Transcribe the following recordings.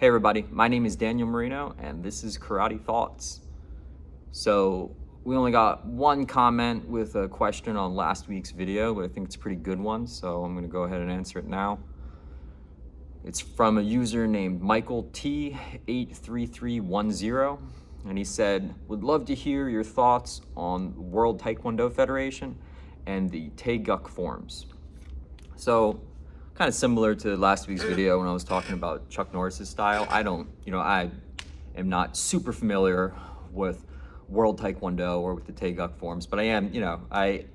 Hey everybody, my name is Daniel Marino and this is Karate Thoughts. So we only got one comment with a question on last week's video, but I think it's a pretty good one, so I'm going to go ahead and answer it now. It's from a user named Michael T83310, and he said, would love to hear your thoughts on World Taekwondo Federation and the Taeguk forms. So kind of similar to last week's video when I was talking about Chuck Norris's style. I am not super familiar with World Taekwondo or with the Taeguk forms, but I am, I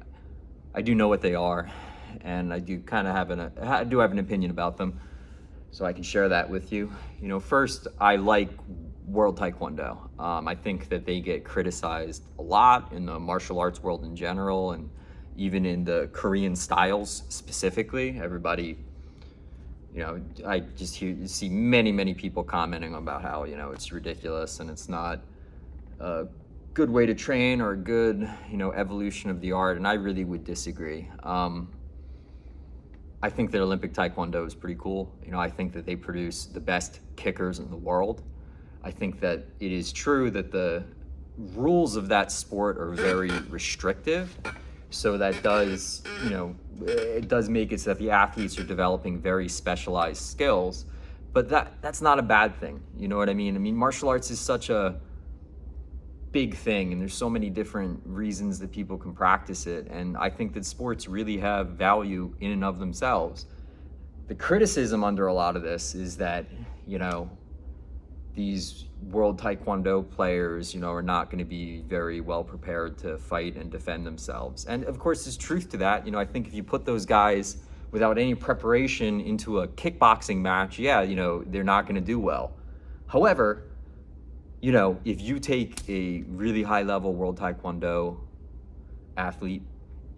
do know what they are, and I do kind of have an opinion about them, so I can share that with you. First, I like World Taekwondo. I think that they get criticized a lot in the martial arts world in general, and even in the Korean styles specifically. Everybody, I just see many people commenting about how, it's ridiculous and it's not a good way to train or a good, evolution of the art, and I really would disagree. I think that Olympic Taekwondo is pretty cool. I think that they produce the best kickers in the world. I think that it is true that the rules of that sport are very restrictive. So that does, it does make it so that the athletes are developing very specialized skills, but that's not a bad thing. You know what I mean? I mean, martial arts is such a big thing, and there's so many different reasons that people can practice it. And I think that sports really have value in and of themselves. The criticism under a lot of this is that, these World Taekwondo players, are not going to be very well prepared to fight and defend themselves. And of course, there's truth to that. I think if you put those guys without any preparation into a kickboxing match, they're not going to do well. However, if you take a really high level World Taekwondo athlete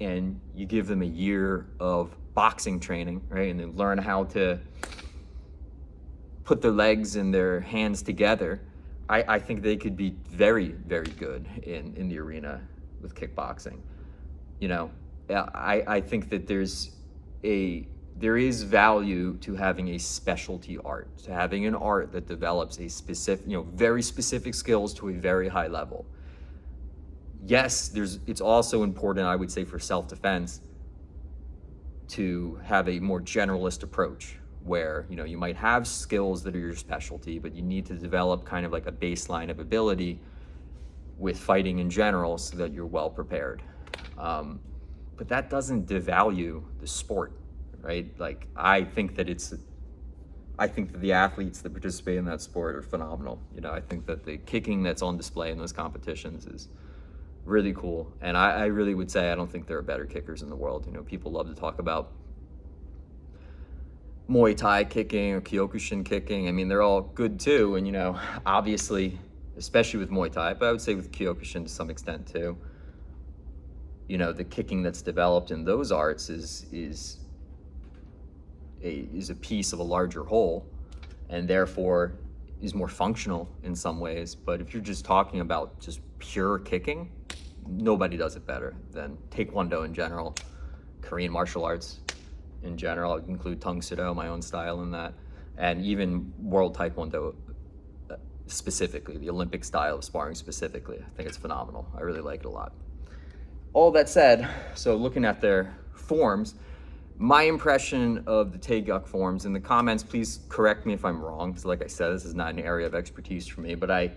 and you give them a year of boxing training, right, and they learn how to put their legs and their hands together, I think they could be very, very good in the arena with kickboxing. I think that there is value to having a specialty art, to having an art that develops a specific, very specific skills to a very high level. Yes, it's also important, I would say, for self-defense to have a more generalist approach, where you might have skills that are your specialty, but you need to develop kind of like a baseline of ability with fighting in general so that you're well prepared. But that doesn't devalue the sport, right? Like, I think that the athletes that participate in that sport are phenomenal. I think that the kicking that's on display in those competitions is really cool, and I really would say I don't think there are better kickers in the world. People love to talk about Muay Thai kicking or Kyokushin kicking. I mean, they're all good too, and obviously, especially with Muay Thai, but I would say with Kyokushin to some extent too, the kicking that's developed in those arts is a piece of a larger whole, and therefore is more functional in some ways. But if you're just talking about just pure kicking, nobody does it better than Taekwondo in general, Korean martial arts in general. I would include Tung Sudo, my own style, in that, and even World Taekwondo specifically, the Olympic style of sparring specifically. I think it's phenomenal. I really like it a lot. All that said, so looking at their forms, my impression of the Taeguk forms, in the comments, please correct me if I'm wrong, because like I said, this is not an area of expertise for me, but I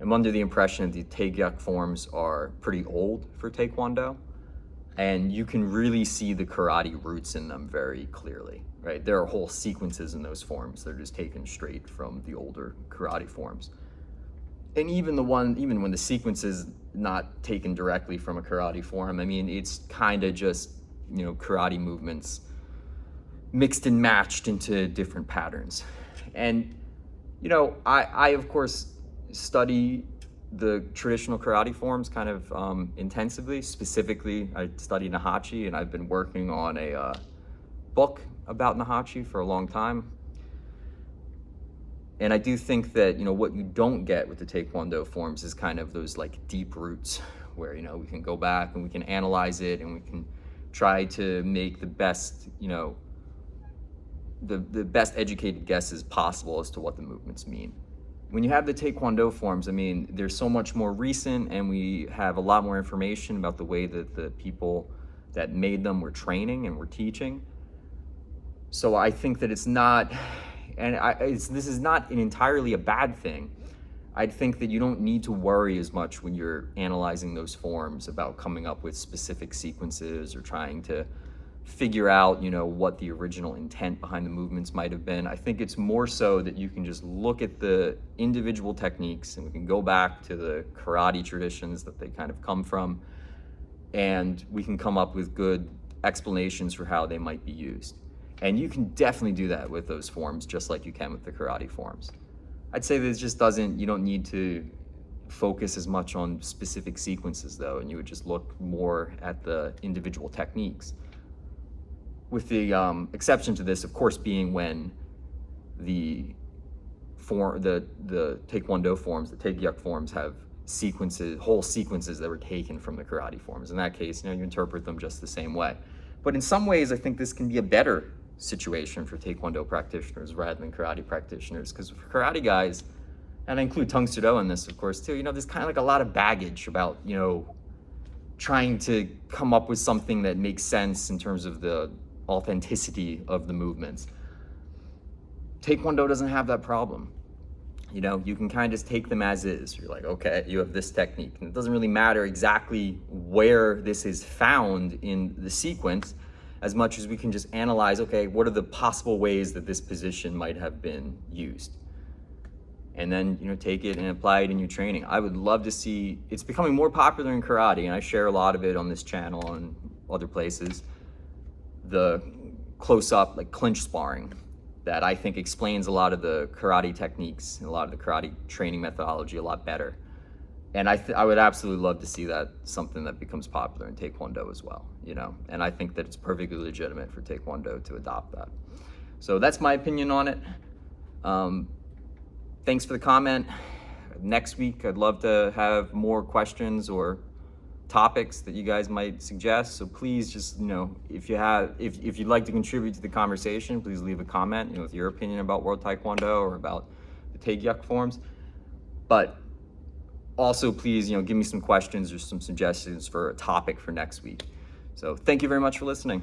am under the impression that the Taeguk forms are pretty old for Taekwondo, and you can really see the karate roots in them very clearly, right? There are whole sequences in those forms that are just taken straight from the older karate forms. And even when the sequence is not taken directly from a karate form, I mean, it's kind of just, karate movements mixed and matched into different patterns. And, I of course study the traditional karate forms kind of intensively. Specifically, I study Nahachi, and I've been working on a book about Nahachi for a long time. And I do think that, what you don't get with the Taekwondo forms is kind of those like deep roots where, we can go back and we can analyze it and we can try to make the best, the best educated guesses possible as to what the movements mean. When you have the Taekwondo forms, I mean, they're so much more recent, and we have a lot more information about the way that the people that made them were training and were teaching. So I think that it's not, and this is not entirely a bad thing. I think that you don't need to worry as much when you're analyzing those forms about coming up with specific sequences or trying to figure out, what the original intent behind the movements might have been. I think it's more so that you can just look at the individual techniques, and we can go back to the karate traditions that they kind of come from, and we can come up with good explanations for how they might be used. And you can definitely do that with those forms, just like you can with the karate forms. I'd say that it just you don't need to focus as much on specific sequences though, and you would just look more at the individual techniques. With the exception to this, of course, being when the Taekwondo forms, the Taegeuk forms have whole sequences that were taken from the karate forms. In that case, you interpret them just the same way. But in some ways, I think this can be a better situation for Taekwondo practitioners rather than karate practitioners, because for karate guys, and I include Tung Soo Do in this, of course, too, there's kind of like a lot of baggage about, trying to come up with something that makes sense in terms of the authenticity of the movements. Taekwondo doesn't have that problem. You can kind of just take them as is. You're like, okay, you have this technique, and it doesn't really matter exactly where this is found in the sequence, as much as we can just analyze, okay, what are the possible ways that this position might have been used? And then, take it and apply it in your training. I would love to see, it's becoming more popular in karate, and I share a lot of it on this channel and other places, the close-up, like clinch sparring, that I think explains a lot of the karate techniques and a lot of the karate training methodology a lot better. And I would absolutely love to see that something that becomes popular in Taekwondo as well, and I think that it's perfectly legitimate for Taekwondo to adopt that. So that's my opinion on it. Thanks for the comment. Next week, I'd love to have more questions or topics that you guys might suggest. So please just, if you'd like to contribute to the conversation, please leave a comment, with your opinion about World Taekwondo or about the Taegeuk forms. But also, please, give me some questions or some suggestions for a topic for next week. So thank you very much for listening.